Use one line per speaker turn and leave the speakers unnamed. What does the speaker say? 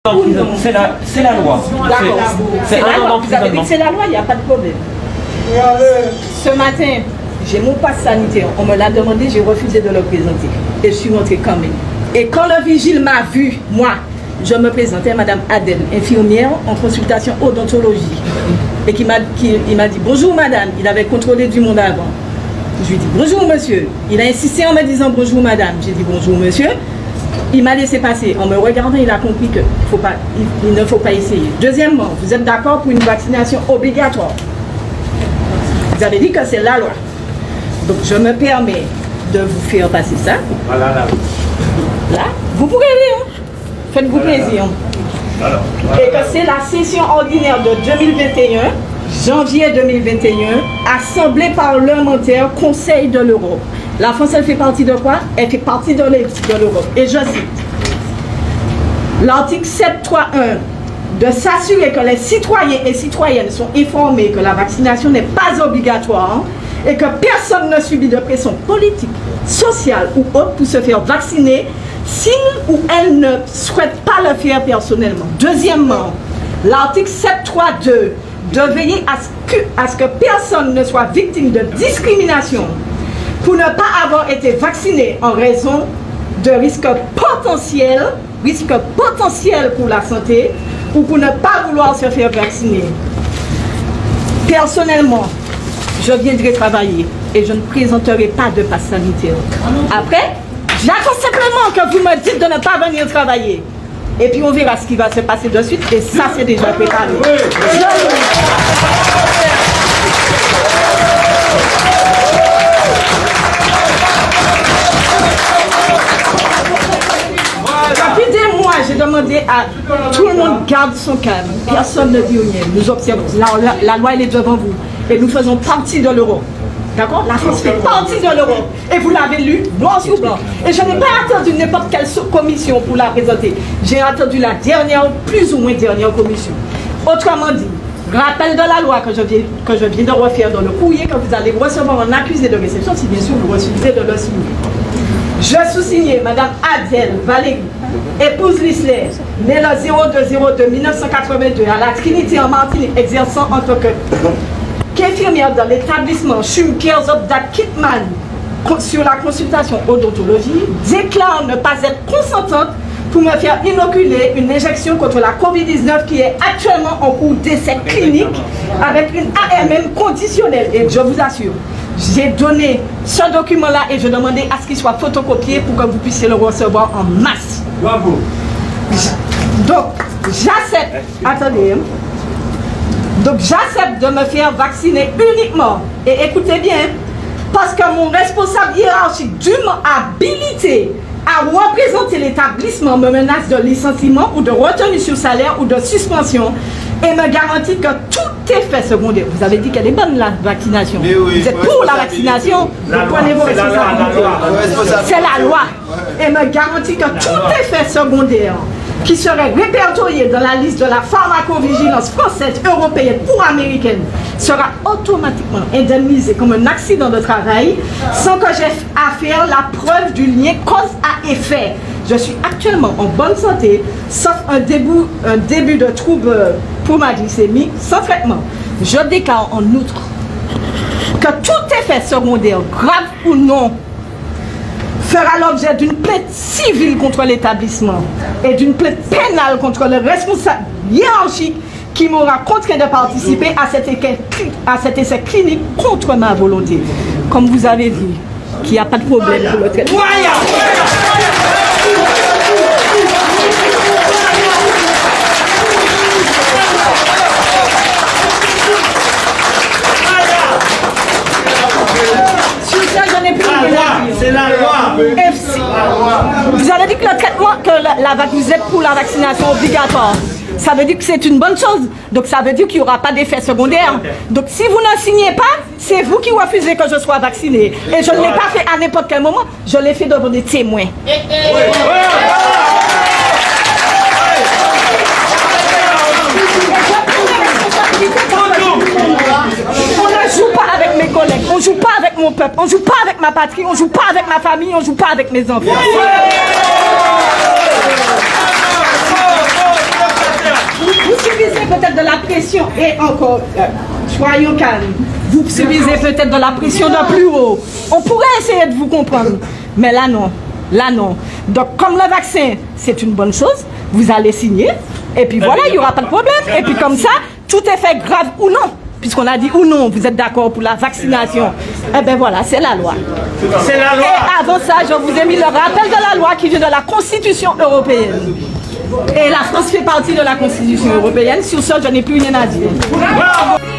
C'est la loi.
C'est la loi. Vous avez dit que c'est la loi, il n'y a pas de problème. Ce matin, j'ai mon passe sanitaire. On me l'a demandé, j'ai refusé de le présenter. Et je suis rentrée quand même. Et quand le vigile m'a vu, moi, je me présentais, Madame Adèle, infirmière en consultation odontologie. Et il m'a dit bonjour madame. Il avait contrôlé du monde avant. Je lui ai dit bonjour monsieur. Il a insisté en me disant bonjour madame. J'ai dit bonjour monsieur. Il m'a laissé passer. En me regardant, il a compris qu'il ne faut pas essayer. Deuxièmement, vous êtes d'accord pour une vaccination obligatoire. Vous avez dit que c'est la loi. Donc je me permets de vous faire passer ça. Voilà. Là, vous pourrez aller. Hein? Faites-vous plaisir. Et que c'est la session ordinaire de 2021, janvier 2021, Assemblée parlementaire, Conseil de l'Europe. La France, elle fait partie de quoi? Elle fait partie de l'Europe. Et je cite l'article 7.3.1 de s'assurer que les citoyens et citoyennes sont informés que la vaccination n'est pas obligatoire et que personne ne subit de pression politique, sociale ou autre pour se faire vacciner s'il ou elle ne souhaite pas le faire personnellement. Deuxièmement, l'article 7.3.2 de veiller à ce que personne ne soit victime de discrimination pour ne pas avoir été vacciné en raison de risques potentiels pour la santé ou pour ne pas vouloir se faire vacciner. Personnellement, je viendrai travailler et je ne présenterai pas de passe sanitaire. Après, j'attends simplement que vous me dites de ne pas venir travailler. Et puis on verra ce qui va se passer de suite. Et ça, c'est déjà préparé. Depuis des mois, j'ai demandé à tout le monde garde son calme. Personne ne dit rien. Nous observons. La loi, elle est devant vous. Et nous faisons partie de l'Europe. D'accord? La France fait partie de l'Europe. Et vous l'avez lu, noir sur blanc. Et je n'ai pas attendu n'importe quelle commission pour la présenter. J'ai attendu la dernière, plus ou moins dernière commission. Autrement dit, rappel de la loi que je viens de refaire dans le courrier que vous allez recevoir en accusé de réception, si bien sûr vous refusez de le signer. Je sous-signais Madame Adèle Valérie, épouse Lisler, née le 02/02/1982 à la Trinité en Martinique, exerçant en tant qu'infirmière dans l'établissement Schum-Kerzop-Dak Kitman sur la consultation odontologie, déclare ne pas être consentante pour me faire inoculer une injection contre la COVID-19 qui est actuellement en cours d'essai clinique avec une AMM conditionnelle. Et je vous assure, j'ai donné ce document-là et je demandais à ce qu'il soit photocopié pour que vous puissiez le recevoir en masse. Bravo. Donc, j'accepte. Attendez. Donc, j'accepte de me faire vacciner uniquement. Et écoutez bien, parce que mon responsable hiérarchique dûment habilité à représenter l'établissement me menace de licenciement ou de retenue sur salaire ou de suspension et me garantit que tout effet secondaire. Vous avez dit qu'elle est bonne la vaccination. Oui, vous êtes pour la vaccination, vous prenez vos responsabilités. C'est la loi. Et me garantit que tout effet secondaire qui serait répertorié dans la liste de la pharmacovigilance française, européenne ou américaine sera automatiquement indemnisé comme un accident de travail sans que j'aie à faire la preuve du lien cause à effet. Je suis actuellement en bonne santé, sauf un début de trouble pour ma glycémie sans traitement. Je déclare en outre que tout effet secondaire, grave ou non, fera l'objet d'une plainte civile contre l'établissement et d'une plainte pénale contre le responsable hiérarchique qui m'aura contraint de participer à cet essai clinique contre ma volonté. Comme vous avez dit, qu'il n'y a pas de problème pour le traitement.
C'est la loi.
Vous avez dit que le traitement, vous êtes pour la vaccination obligatoire. Ça veut dire que c'est une bonne chose. Donc ça veut dire qu'il n'y aura pas d'effet secondaire. Donc si vous ne signez pas, c'est vous qui refusez que je sois vacciné. Et je ne l'ai pas fait à n'importe quel moment. Je l'ai fait devant des témoins. On ne joue pas avec mes collègues, on ne joue pas avec mon peuple, on ne joue pas avec ma patrie, on ne joue pas avec ma famille, on ne joue pas avec mes enfants. question est encore, soyons calmes. Vous subissez peut-être de la pression de plus haut. On pourrait essayer de vous comprendre, mais là non. Là non. Donc comme le vaccin, c'est une bonne chose, vous allez signer, et puis voilà, il n'y aura pas de problème. Et puis comme ça, tout est fait grave ou non. Puisqu'on a dit ou non, vous êtes d'accord pour la vaccination. Eh bien voilà, c'est la loi.
C'est la loi.
Et avant ça, je vous ai mis le rappel de la loi qui vient de la Constitution européenne. Et la France fait partie de la Constitution européenne. Sur ça, je n'ai plus rien à dire.
Bravo.